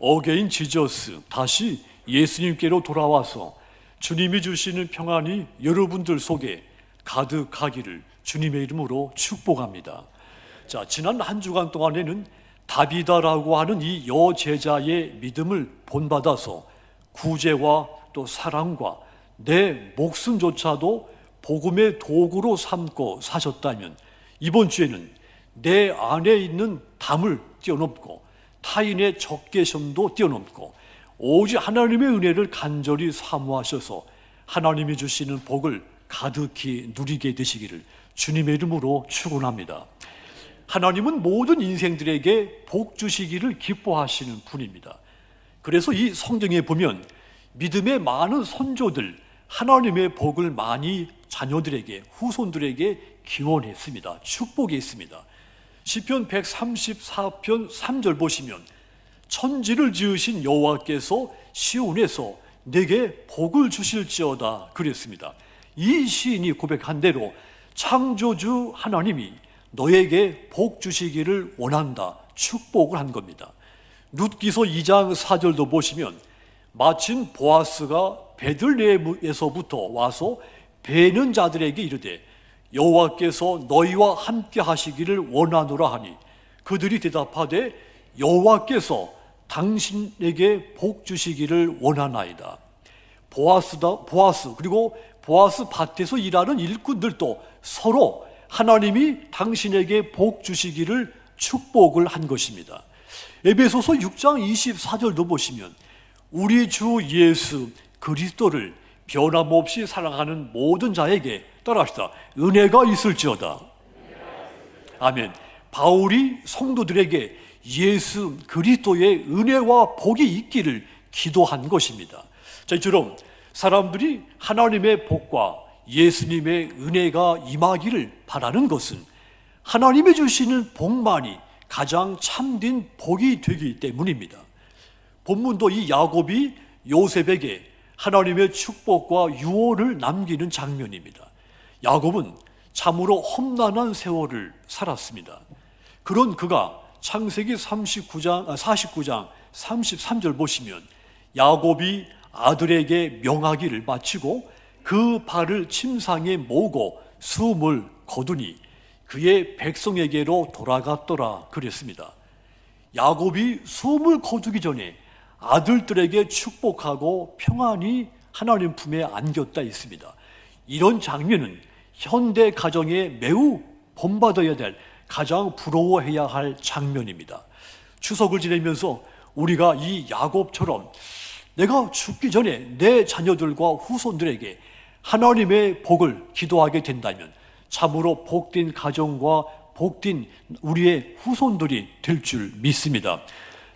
어게인 지저스, 다시 예수님께로 돌아와서 주님이 주시는 평안이 여러분들 속에 가득하기를 주님의 이름으로 축복합니다. 자, 지난 한 주간 동안에는 다비다라고 하는 이 여제자의 믿음을 본받아서 구제와 또 사랑과 내 목숨조차도 복음의 도구로 삼고 사셨다면, 이번 주에는 내 안에 있는 담을 뛰어넘고 타인의 적개심도 뛰어넘고 오직 하나님의 은혜를 간절히 사모하셔서 하나님이 주시는 복을 가득히 누리게 되시기를 주님의 이름으로 축원합니다. 하나님은 모든 인생들에게 복 주시기를 기뻐하시는 분입니다. 그래서 이 성경에 보면 믿음의 많은 선조들, 하나님의 복을 많이 자녀들에게, 후손들에게 기원했습니다. 축복했습니다. 시편 134편 3절 보시면 천지를 지으신 여호와께서 시온에서 내게 복을 주실지어다 그랬습니다. 이 시인이 고백한 대로 창조주 하나님이 너에게 복 주시기를 원한다, 축복을 한 겁니다. 룻기서 2장 4절도 보시면 마침 보아스가 베들레헴에서부터 와서 베는 자들에게 이르되 여호와께서 너희와 함께 하시기를 원하노라 하니 그들이 대답하되 여호와께서 당신에게 복 주시기를 원하나이다. 보아스 그리고 보아스 밭에서 일하는 일꾼들도 서로 하나님이 당신에게 복 주시기를 축복을 한 것입니다. 에베소서 6장 24절도 보시면 우리 주 예수 그리스도를 변함없이 사랑하는 모든 자에게 따라합시다. 은혜가 있을지어다. 아멘. 바울이 성도들에게 예수 그리스도의 은혜와 복이 있기를 기도한 것입니다. 자, 이처럼 사람들이 하나님의 복과 예수님의 은혜가 임하기를 바라는 것은 하나님이 주시는 복만이 가장 참된 복이 되기 때문입니다. 본문도 이 야곱이 요셉에게 하나님의 축복과 유언을 남기는 장면입니다. 야곱은 참으로 험난한 세월을 살았습니다. 그런 그가 창세기 49장 33절 보시면 야곱이 아들에게 명하기를 마치고 그 발을 침상에 모으고 숨을 거두니 그의 백성에게로 돌아갔더라 그랬습니다. 야곱이 숨을 거두기 전에 아들들에게 축복하고 평안히 하나님 품에 안겼다 있습니다. 이런 장면은 현대 가정에 매우 본받아야 될, 가장 부러워해야 할 장면입니다. 추석을 지내면서 우리가 이 야곱처럼 내가 죽기 전에 내 자녀들과 후손들에게 하나님의 복을 기도하게 된다면 참으로 복된 가정과 복된 우리의 후손들이 될 줄 믿습니다.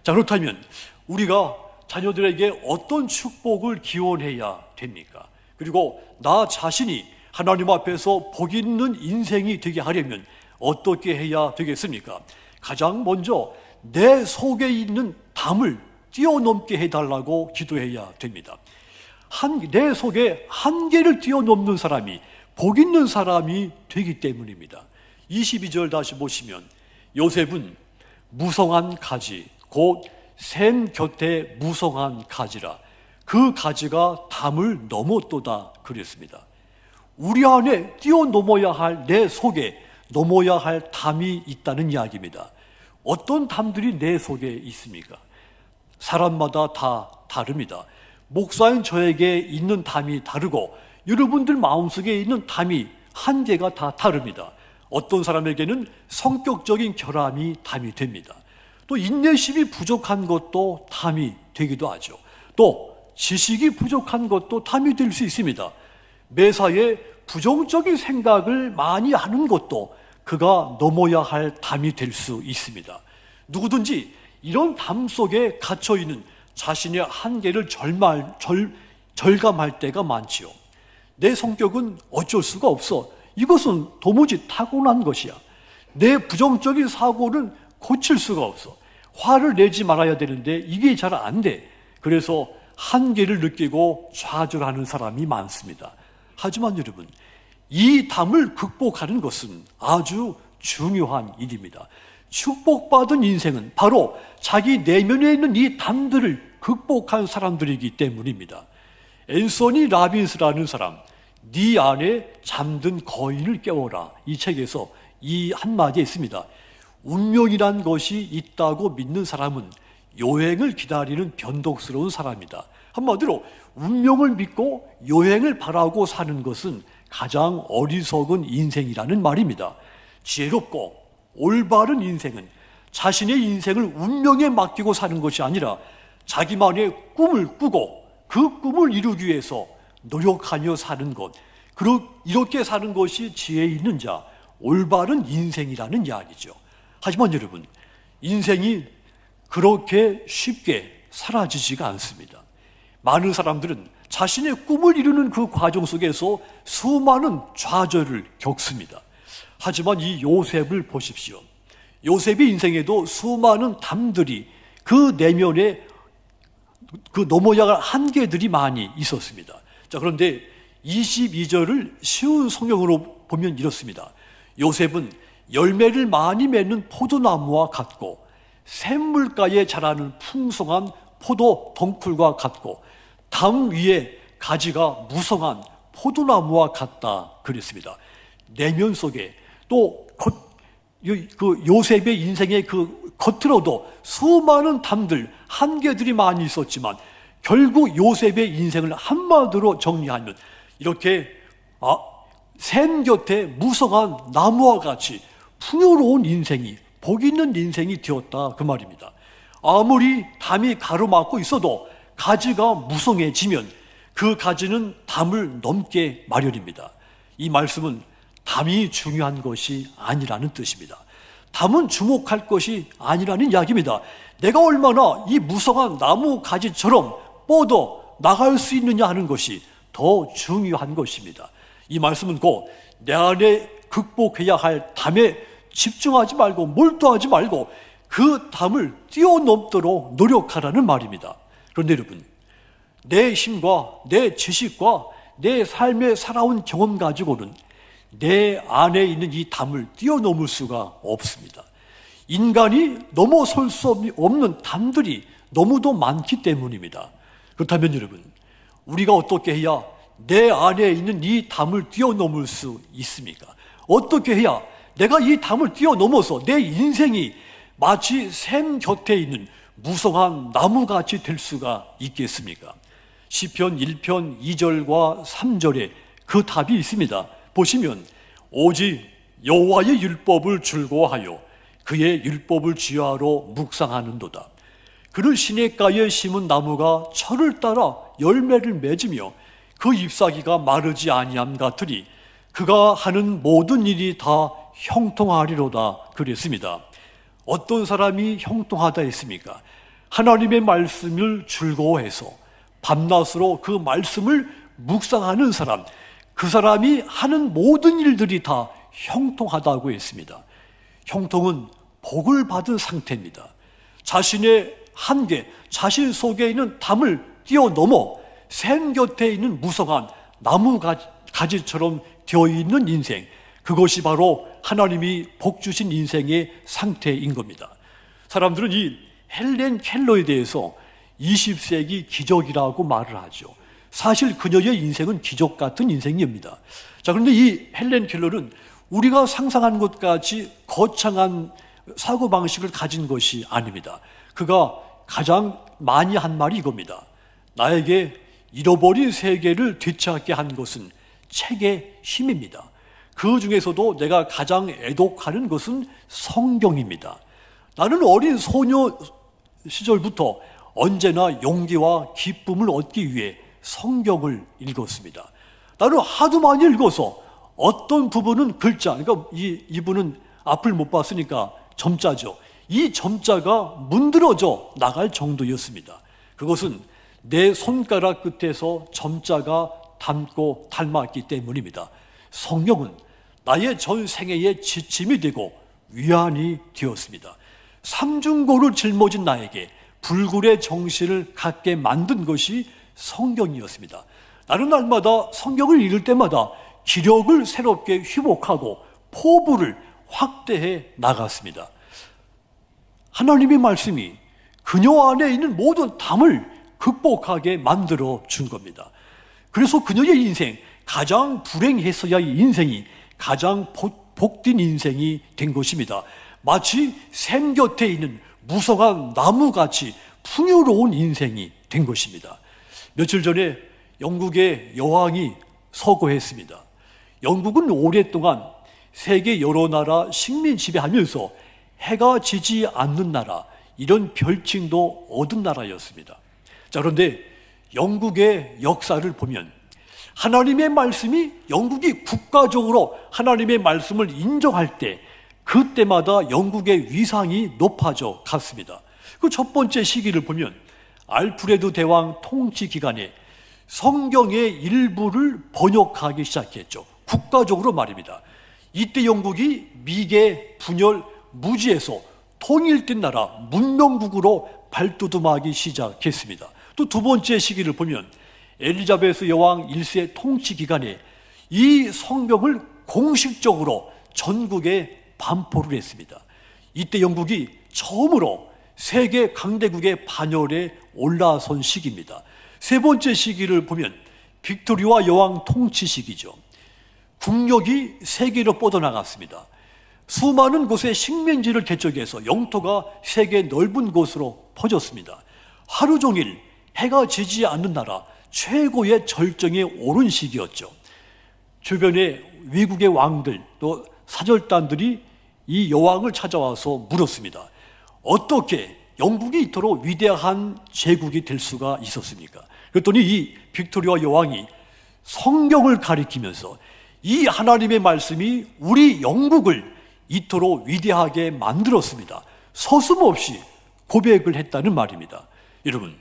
자, 그렇다면 우리가 자녀들에게 어떤 축복을 기원해야 됩니까? 그리고 나 자신이 하나님 앞에서 복 있는 인생이 되게 하려면 어떻게 해야 되겠습니까? 가장 먼저 내 속에 있는 담을 뛰어넘게 해달라고 기도해야 됩니다. 내 속에 한계를 뛰어넘는 사람이 복 있는 사람이 되기 때문입니다. 22절 다시 보시면 요셉은 무성한 가지 곧 샘 곁에 무성한 가지라 그 가지가 담을 넘었도다 그랬습니다. 우리 안에 뛰어넘어야 할, 내 속에 넘어야 할 담이 있다는 이야기입니다. 어떤 담들이 내 속에 있습니까? 사람마다 다 다릅니다. 목사인 저에게 있는 담이 다르고 여러분들 마음속에 있는 담이 한계가 다 다릅니다. 어떤 사람에게는 성격적인 결함이 담이 됩니다. 또 인내심이 부족한 것도 담이 되기도 하죠. 또 지식이 부족한 것도 담이 될 수 있습니다. 매사에 부정적인 생각을 많이 하는 것도 그가 넘어야 할 담이 될 수 있습니다. 누구든지 이런 담 속에 갇혀있는 자신의 한계를 절감할 때가 많지요. 내 성격은 어쩔 수가 없어. 이것은 도무지 타고난 것이야. 내 부정적인 사고는 고칠 수가 없어. 화를 내지 말아야 되는데 이게 잘 안 돼. 그래서 한계를 느끼고 좌절하는 사람이 많습니다. 하지만 여러분, 이 담을 극복하는 것은 아주 중요한 일입니다. 축복받은 인생은 바로 자기 내면에 있는 이 담들을 극복한 사람들이기 때문입니다. 앤서니 라빈스라는 사람, 네 안에 잠든 거인을 깨워라, 이 책에서 이 한마디에 있습니다. 운명이란 것이 있다고 믿는 사람은 요행을 기다리는 변덕스러운 사람이다. 한마디로 운명을 믿고 요행을 바라고 사는 것은 가장 어리석은 인생이라는 말입니다. 지혜롭고 올바른 인생은 자신의 인생을 운명에 맡기고 사는 것이 아니라 자기만의 꿈을 꾸고 그 꿈을 이루기 위해서 노력하며 사는 것, 이렇게 사는 것이 지혜 있는 자, 올바른 인생이라는 이야기죠. 하지만 여러분, 인생이 그렇게 쉽게 사라지지가 않습니다. 많은 사람들은 자신의 꿈을 이루는 그 과정 속에서 수많은 좌절을 겪습니다. 하지만 이 요셉을 보십시오. 요셉의 인생에도 수많은 담들이 그 내면에 넘어야 할 한계들이 많이 있었습니다. 자, 그런데 22절을 쉬운 성경으로 보면 이렇습니다. 요셉은 열매를 많이 맺는 포도나무와 같고 샘물가에 자라는 풍성한 포도 덩쿨과 같고 담 위에 가지가 무성한 포도나무와 같다 그랬습니다. 내면 속에 또 그 요셉의 인생의 그 겉으로도 수많은 담들, 한계들이 많이 있었지만 결국 요셉의 인생을 한마디로 정리하면 이렇게 샘 곁에 무성한 나무와 같이 풍요로운 인생이, 복 있는 인생이 되었다 그 말입니다. 아무리 담이 가로막고 있어도 가지가 무성해지면 그 가지는 담을 넘게 마련입니다. 이 말씀은 담이 중요한 것이 아니라는 뜻입니다. 담은 주목할 것이 아니라는 이야기입니다. 내가 얼마나 이 무성한 나무 가지처럼 뻗어 나갈 수 있느냐 하는 것이 더 중요한 것입니다. 이 말씀은 곧 내 안에 극복해야 할 담에 집중하지 말고 몰두하지 말고 그 담을 뛰어넘도록 노력하라는 말입니다. 그런데 여러분, 내 힘과 내 지식과 내 삶에 살아온 경험 가지고는 내 안에 있는 이 담을 뛰어넘을 수가 없습니다. 인간이 넘어설 수 없는 담들이 너무도 많기 때문입니다. 그렇다면 여러분, 우리가 어떻게 해야 내 안에 있는 이 담을 뛰어넘을 수 있습니까? 어떻게 해야 내가 이 담을 뛰어넘어서 내 인생이 마치 샘 곁에 있는 무성한 나무같이 될 수가 있겠습니까? 시편 1편 2절과 3절에 그 답이 있습니다. 보시면 오직 여호와의 율법을 즐거워하여 그의 율법을 주야로 묵상하는도다. 그는 시냇가에 심은 나무가 철을 따라 열매를 맺으며 그 잎사귀가 마르지 아니함 같으니 그가 하는 모든 일이 다 형통하리로다 그랬습니다. 어떤 사람이 형통하다 했습니까? 하나님의 말씀을 즐거워해서 밤낮으로 그 말씀을 묵상하는 사람, 그 사람이 하는 모든 일들이 다 형통하다고 했습니다. 형통은 복을 받은 상태입니다. 자신의 한계, 자신 속에 있는 담을 뛰어넘어 샘 곁에 있는 무성한 나무 가지처럼 되어 있는 인생, 그것이 바로 하나님이 복 주신 인생의 상태인 겁니다. 사람들은 이 헬렌 켈러에 대해서 20세기 기적이라고 말을 하죠. 사실 그녀의 인생은 기적 같은 인생입니다. 자, 그런데 이 헬렌 켈러는 우리가 상상하는 것 같이 거창한 사고방식을 가진 것이 아닙니다. 그가 가장 많이 한 말이 이겁니다. 나에게 잃어버린 세계를 되찾게 한 것은 책의 힘입니다. 그 중에서도 내가 가장 애독하는 것은 성경입니다. 나는 어린 소녀 시절부터 언제나 용기와 기쁨을 얻기 위해 성경을 읽었습니다. 나는 하도 많이 읽어서 어떤 부분은 글자, 그러니까 이분은 앞을 못 봤으니까 점자죠. 이 점자가 문드러져 나갈 정도였습니다. 그것은 내 손가락 끝에서 점자가 닮았기 때문입니다. 성경은 나의 전 생애의 지침이 되고 위안이 되었습니다. 삼중고를 짊어진 나에게 불굴의 정신을 갖게 만든 것이 성경이었습니다. 나는 날마다 성경을 읽을 때마다 기력을 새롭게 회복하고 포부를 확대해 나갔습니다. 하나님의 말씀이 그녀 안에 있는 모든 담을 극복하게 만들어 준 겁니다. 그래서 그녀의 인생, 가장 불행했어야 할 인생이 가장 복된 인생이 된 것입니다. 마치 샘 곁에 있는 무성한 나무같이 풍요로운 인생이 된 것입니다. 며칠 전에 영국의 여왕이 서거했습니다. 영국은 오랫동안 세계 여러 나라 식민 지배하면서 해가 지지 않는 나라, 이런 별칭도 얻은 나라였습니다. 자, 그런데 영국의 역사를 보면 하나님의 말씀이, 영국이 국가적으로 하나님의 말씀을 인정할 때 그때마다 영국의 위상이 높아져 갔습니다. 그 첫 번째 시기를 보면 알프레드 대왕 통치 기간에 성경의 일부를 번역하기 시작했죠. 국가적으로 말입니다. 이때 영국이 미개, 분열, 무지에서 통일된 나라, 문명국으로 발돋움하기 시작했습니다. 또 두 번째 시기를 보면 엘리자베스 여왕 1세 통치 기간에 이 성경을 공식적으로 전국에 반포를 했습니다. 이때 영국이 처음으로 세계 강대국의 반열에 올라선 시기입니다. 세 번째 시기를 보면 빅토리아 여왕 통치 시기죠. 국력이 세계로 뻗어나갔습니다. 수많은 곳에 식민지를 개척해서 영토가 세계 넓은 곳으로 퍼졌습니다. 하루 종일 해가 지지 않는 나라, 최고의 절정에 오른 시기였죠. 주변에 외국의 왕들 또 사절단들이 이 여왕을 찾아와서 물었습니다. 어떻게 영국이 이토록 위대한 제국이 될 수가 있었습니까? 그랬더니 이 빅토리아 여왕이 성경을 가리키면서 이 하나님의 말씀이 우리 영국을 이토록 위대하게 만들었습니다. 서슴없이 고백을 했다는 말입니다. 여러분,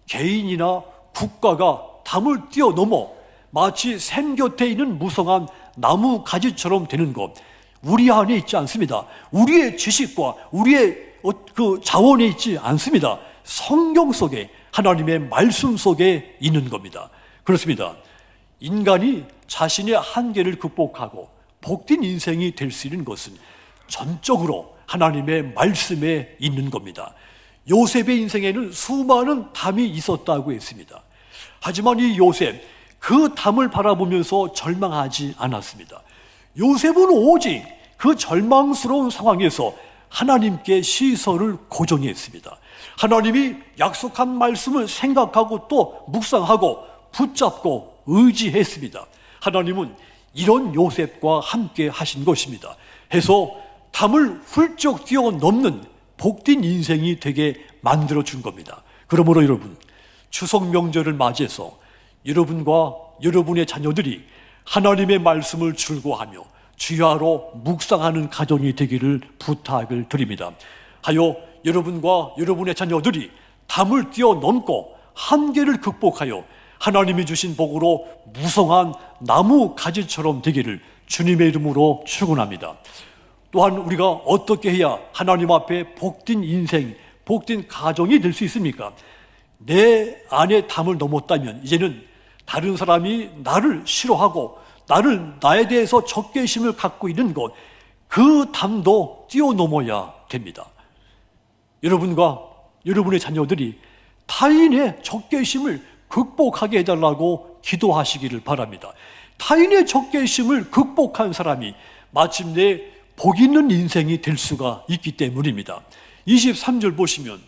개인이나 국가가 담을 뛰어넘어 마치 샘 곁에 있는 무성한 나무 가지처럼 되는 것, 우리 안에 있지 않습니다. 우리의 지식과 우리의 그 자원에 있지 않습니다. 성경 속에, 하나님의 말씀 속에 있는 겁니다. 그렇습니다. 인간이 자신의 한계를 극복하고 복된 인생이 될 수 있는 것은 전적으로 하나님의 말씀에 있는 겁니다. 요셉의 인생에는 수많은 담이 있었다고 했습니다. 하지만 이 요셉, 그 담을 바라보면서 절망하지 않았습니다. 요셉은 오직 그 절망스러운 상황에서 하나님께 시선을 고정했습니다. 하나님이 약속한 말씀을 생각하고 또 묵상하고 붙잡고 의지했습니다. 하나님은 이런 요셉과 함께 하신 것입니다. 해서 담을 훌쩍 뛰어넘는 복된 인생이 되게 만들어준 겁니다. 그러므로 여러분, 추석 명절을 맞이해서 여러분과 여러분의 자녀들이 하나님의 말씀을 즐거워하며 주야로 묵상하는 가정이 되기를 부탁을 드립니다. 하여 여러분과 여러분의 자녀들이 담을 뛰어넘고 한계를 극복하여 하나님이 주신 복으로 무성한 나무 가지처럼 되기를 주님의 이름으로 축원합니다. 또한 우리가 어떻게 해야 하나님 앞에 복된 인생, 복된 가정이 될 수 있습니까? 내 안에 담을 넘었다면 이제는 다른 사람이 나를 싫어하고 나에 대해서 적개심을 갖고 있는 것, 그 담도 뛰어넘어야 됩니다. 여러분과 여러분의 자녀들이 타인의 적개심을 극복하게 해달라고 기도하시기를 바랍니다. 타인의 적개심을 극복한 사람이 마침내 복 있는 인생이 될 수가 있기 때문입니다. 23절 보시면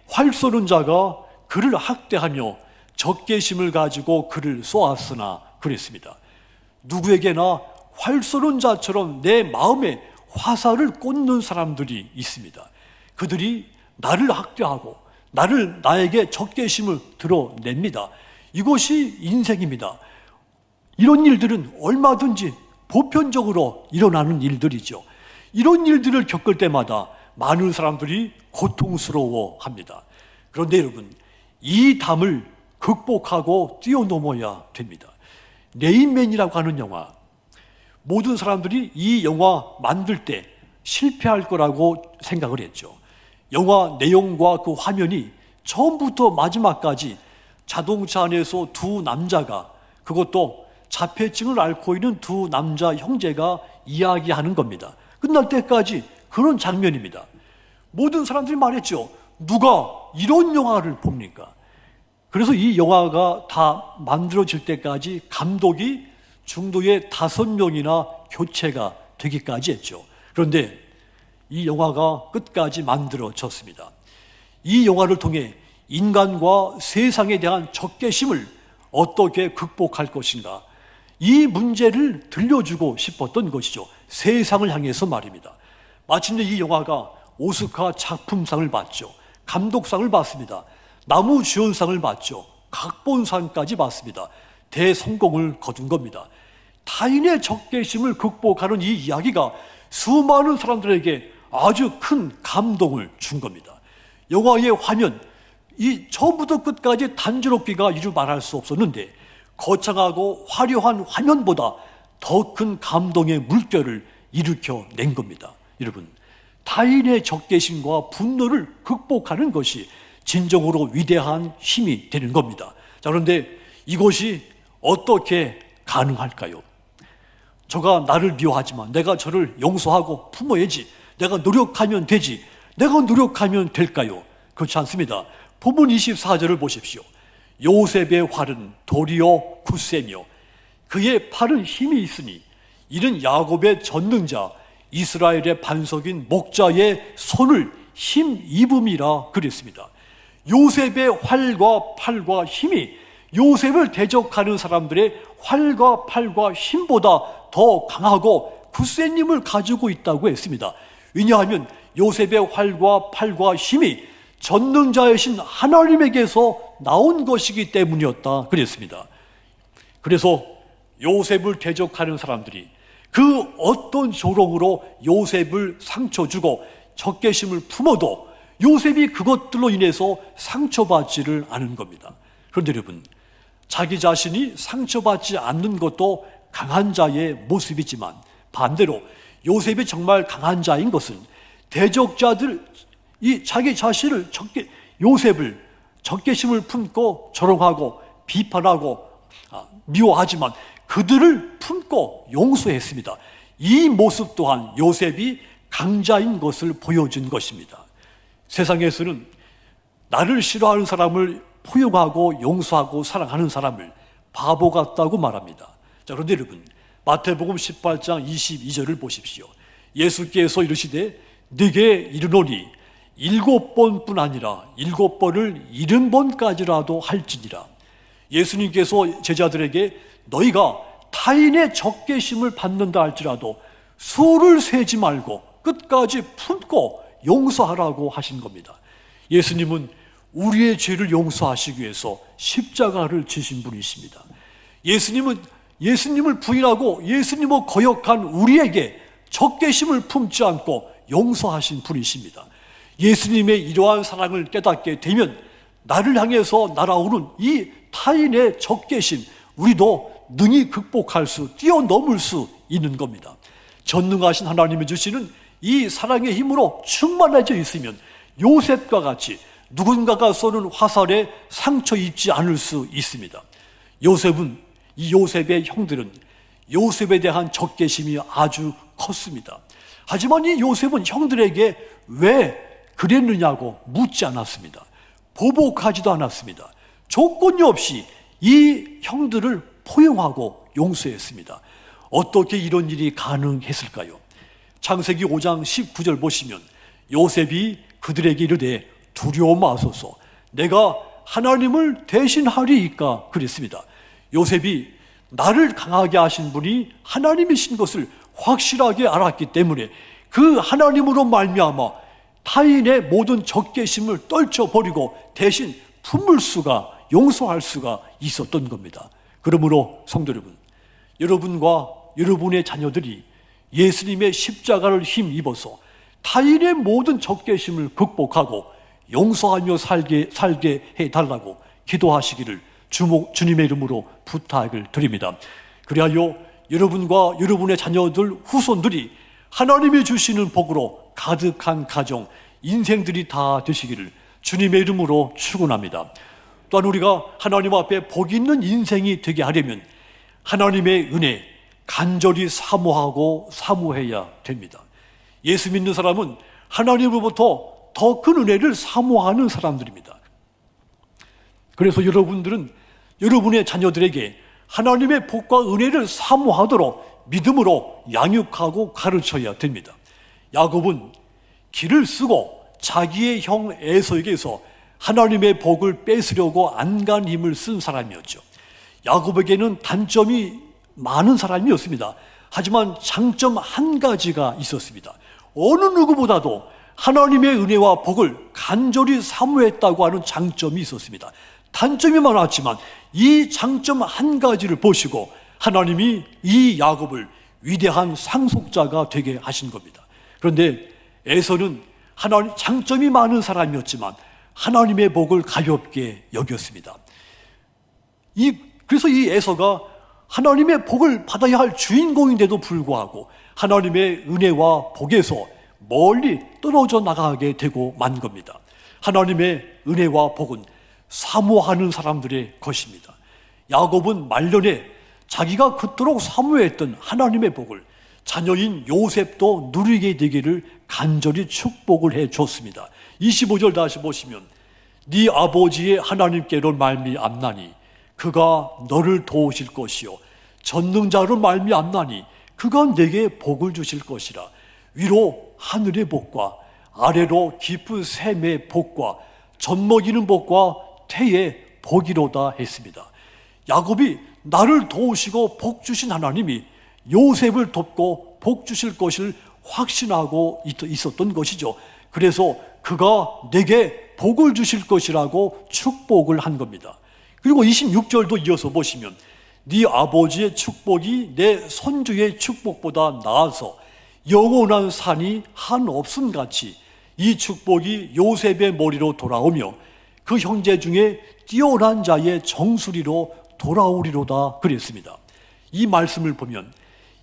활 쏘는 자가 그를 학대하며 적개심을 가지고 그를 쏘았으나 그랬습니다. 누구에게나 활 쏘는 자처럼 내 마음에 화살을 꽂는 사람들이 있습니다. 그들이 나를 학대하고 나에게 적개심을 드러냅니다. 이것이 인생입니다. 이런 일들은 얼마든지 보편적으로 일어나는 일들이죠. 이런 일들을 겪을 때마다 많은 사람들이 고통스러워합니다. 그런데 여러분, 이 담을 극복하고 뛰어넘어야 됩니다. 레인맨이라고 하는 영화, 모든 사람들이 이 영화 만들 때 실패할 거라고 생각을 했죠. 영화 내용과 그 화면이 처음부터 마지막까지 자동차 안에서 두 남자가, 그것도 자폐증을 앓고 있는 두 남자 형제가 이야기하는 겁니다. 끝날 때까지 그런 장면입니다. 모든 사람들이 말했죠. 누가 이런 영화를 봅니까? 그래서 이 영화가 다 만들어질 때까지 감독이 중도에 5명이나 교체가 되기까지 했죠. 그런데 이 영화가 끝까지 만들어졌습니다. 이 영화를 통해 인간과 세상에 대한 적개심을 어떻게 극복할 것인가, 이 문제를 들려주고 싶었던 것이죠. 세상을 향해서 말입니다. 마침내 이 영화가 오스카 작품상을 받죠. 감독상을 받습니다. 나무주연상을 받죠. 각본상까지 받습니다. 대성공을 거둔 겁니다. 타인의 적개심을 극복하는 이 이야기가 수많은 사람들에게 아주 큰 감동을 준 겁니다. 영화의 화면, 이 처음부터 끝까지 단조롭기가 이루 말할 수 없었는데 거창하고 화려한 화면보다 더 큰 감동의 물결을 일으켜낸 겁니다. 여러분, 타인의 적개심과 분노를 극복하는 것이 진정으로 위대한 힘이 되는 겁니다. 자, 그런데 이것이 어떻게 가능할까요? 저가 나를 미워하지만 내가 저를 용서하고 품어야지, 내가 노력하면 되지, 내가 노력하면 될까요? 그렇지 않습니다. 본문 24절을 보십시오. 요셉의 활은 도리어 굳세며 그의 팔은 힘이 있으니 이는 야곱의 전능자 이스라엘의 반석인 목자의 손을 힘입음이라 그랬습니다. 요셉의 활과 팔과 힘이 요셉을 대적하는 사람들의 활과 팔과 힘보다 더 강하고 굳센 힘을 가지고 있다고 했습니다. 왜냐하면 요셉의 활과 팔과 힘이 전능자이신 하나님에게서 나온 것이기 때문이었다 그랬습니다. 그래서 요셉을 대적하는 사람들이 그 어떤 조롱으로 요셉을 상처 주고 적개심을 품어도 요셉이 그것들로 인해서 상처받지를 않은 겁니다. 그런데 여러분, 자기 자신이 상처받지 않는 것도 강한 자의 모습이지만 반대로 요셉이 정말 강한 자인 것은 대적자들, 이 자기 자신을 요셉을 적개심을 품고 조롱하고 비판하고 미워하지만 그들을 품고 용서했습니다. 이 모습 또한 요셉이 강자인 것을 보여준 것입니다. 세상에서는 나를 싫어하는 사람을 포용하고 용서하고 사랑하는 사람을 바보 같다고 말합니다. 자, 그런데 여러분, 마태복음 18장 22절을 보십시오. 예수께서 이르시되 네게 이르노니 7번뿐 아니라 7번을 70번까지라도 할지니라. 예수님께서 제자들에게 너희가 타인의 적개심을 받는다 할지라도 수를 세지 말고 끝까지 품고 용서하라고 하신 겁니다. 예수님은 우리의 죄를 용서하시기 위해서 십자가를 지신 분이십니다. 예수님을 부인하고 예수님을 거역한 우리에게 적개심을 품지 않고 용서하신 분이십니다. 예수님의 이러한 사랑을 깨닫게 되면 나를 향해서 날아오는 이 타인의 적개심, 우리도 능히 극복할 수, 뛰어넘을 수 있는 겁니다. 전능하신 하나님이 주시는 이 사랑의 힘으로 충만해져 있으면 요셉과 같이 누군가가 쏘는 화살에 상처 입지 않을 수 있습니다. 이 요셉의 형들은 요셉에 대한 적개심이 아주 컸습니다. 하지만 이 요셉은 형들에게 왜 그랬느냐고 묻지 않았습니다. 보복하지도 않았습니다. 조건이 없이 이 형들을 포용하고 용서했습니다. 어떻게 이런 일이 가능했을까요? 창세기 5장 19절 보시면 요셉이 그들에게 이르되 두려워 마소서 내가 하나님을 대신하리이까 그랬습니다. 요셉이 나를 강하게 하신 분이 하나님이신 것을 확실하게 알았기 때문에 그 하나님으로 말미암아 타인의 모든 적개심을 떨쳐버리고 대신 품을 수가, 용서할 수가 있었던 겁니다. 그러므로 성도 여러분, 여러분과 여러분의 자녀들이 예수님의 십자가를 힘입어서 타인의 모든 적개심을 극복하고 용서하며 살게 해달라고 기도하시기를 주님의 이름으로 부탁을 드립니다. 그리하여 여러분과 여러분의 자녀들, 후손들이 하나님이 주시는 복으로 가득한 가정, 인생들이 다 되시기를 주님의 이름으로 축원합니다. 또한 우리가 하나님 앞에 복 있는 인생이 되게 하려면 하나님의 은혜 간절히 사모하고 사모해야 됩니다. 예수 믿는 사람은 하나님으로부터 더 큰 은혜를 사모하는 사람들입니다. 그래서 여러분들은 여러분의 자녀들에게 하나님의 복과 은혜를 사모하도록 믿음으로 양육하고 가르쳐야 됩니다. 야곱은 길을 쓰고 자기의 형 에서에게서 하나님의 복을 뺏으려고 안간 힘을 쓴 사람이었죠. 야곱에게는 단점이 많은 사람이었습니다. 하지만 장점 한 가지가 있었습니다. 어느 누구보다도 하나님의 은혜와 복을 간절히 사모했다고 하는 장점이 있었습니다. 단점이 많았지만 이 장점 한 가지를 보시고 하나님이 이 야곱을 위대한 상속자가 되게 하신 겁니다. 그런데 에서는 하나님 장점이 많은 사람이었지만 하나님의 복을 가볍게 여겼습니다. 그래서 이 에서가 하나님의 복을 받아야 할 주인공인데도 불구하고 하나님의 은혜와 복에서 멀리 떨어져 나가게 되고 만 겁니다. 하나님의 은혜와 복은 사모하는 사람들의 것입니다. 야곱은 말년에 자기가 그토록 사모했던 하나님의 복을 자녀인 요셉도 누리게 되기를 간절히 축복을 해 줬습니다. 25절 다시 보시면 네 아버지의 하나님께로 말미암나니 그가 너를 도우실 것이요 전능자로 말미암나니 그가 내게 복을 주실 것이라. 위로 하늘의 복과 아래로 깊은 샘의 복과 젖먹이는 복과 태의 복이로다 했습니다. 야곱이 나를 도우시고 복 주신 하나님이 요셉을 돕고 복 주실 것을 확신하고 있었던 것이죠. 그래서 그가 내게 복을 주실 것이라고 축복을 한 겁니다. 그리고 26절도 이어서 보시면 네 아버지의 축복이 내 손주의 축복보다 나아서 영원한 산이 한없음 같이 이 축복이 요셉의 머리로 돌아오며 그 형제 중에 뛰어난 자의 정수리로 돌아오리로다 그랬습니다. 이 말씀을 보면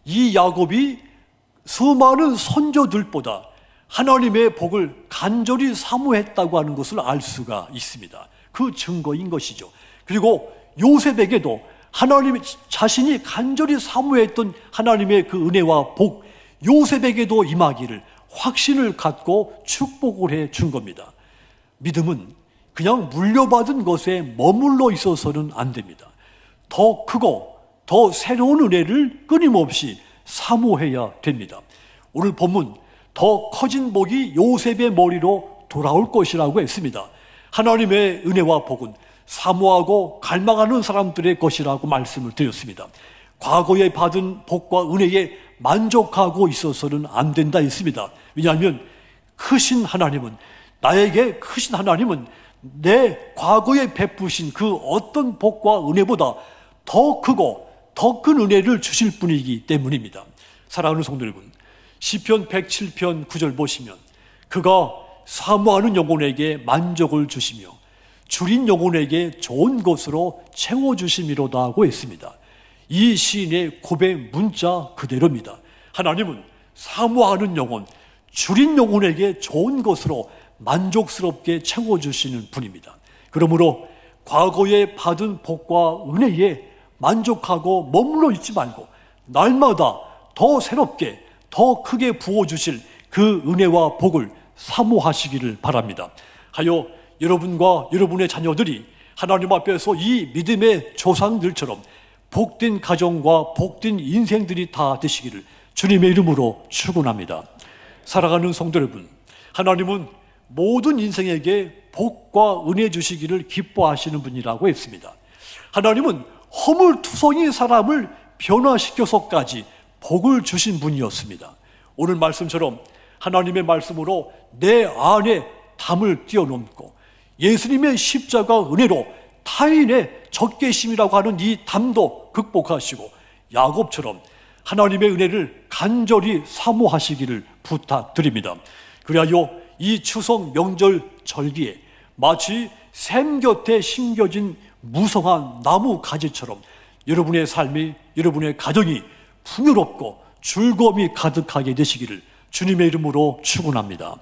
이 야곱이 수많은 선조들보다 하나님의 복을 간절히 사모했다고 하는 것을 알 수가 있습니다. 그 증거인 것이죠. 그리고 요셉에게도 하나님 자신이 간절히 사모했던 하나님의 그 은혜와 복, 요셉에게도 임하기를 확신을 갖고 축복을 해 준 겁니다. 믿음은 그냥 물려받은 것에 머물러 있어서는 안 됩니다. 더 크고 더 새로운 은혜를 끊임없이 사모해야 됩니다. 오늘 본문 더 커진 복이 요셉의 머리로 돌아올 것이라고 했습니다. 하나님의 은혜와 복은 사모하고 갈망하는 사람들의 것이라고 말씀을 드렸습니다. 과거에 받은 복과 은혜에 만족하고 있어서는 안 된다 했습니다. 왜냐하면 나에게 크신 하나님은 내 과거에 베푸신 그 어떤 복과 은혜보다 더 크고 더 큰 은혜를 주실 분이기 때문입니다. 사랑하는 성도 여러분, 시편 107편 9절 보시면 그가 사모하는 영혼에게 만족을 주시며 줄인 영혼에게 좋은 것으로 채워주심이로다 하고 했습니다. 이 시인의 고백 문자 그대로입니다. 하나님은 사모하는 영혼, 줄인 영혼에게 좋은 것으로 만족스럽게 채워주시는 분입니다. 그러므로 과거에 받은 복과 은혜에 만족하고 머물러 있지 말고 날마다 더 새롭게 더 크게 부어주실 그 은혜와 복을 사모하시기를 바랍니다. 하여 여러분과 여러분의 자녀들이 하나님 앞에서 이 믿음의 조상들처럼 복된 가정과 복된 인생들이 다 되시기를 주님의 이름으로 축원합니다. 사랑하는 성도 여러분, 하나님은 모든 인생에게 복과 은혜 주시기를 기뻐하시는 분이라고 했습니다. 하나님은 허물투성이 사람을 변화시켜서까지 복을 주신 분이었습니다. 오늘 말씀처럼 하나님의 말씀으로 내 안에 담을 뛰어넘고 예수님의 십자가 은혜로 타인의 적개심이라고 하는 이 담도 극복하시고 야곱처럼 하나님의 은혜를 간절히 사모하시기를 부탁드립니다. 그리하여 이 추석 명절 절기에 마치 샘 곁에 심겨진 무성한 나무 가지처럼 여러분의 삶이, 여러분의 가정이 풍요롭고 즐거움이 가득하게 되시기를 주님의 이름으로 축원합니다.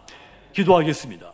기도하겠습니다.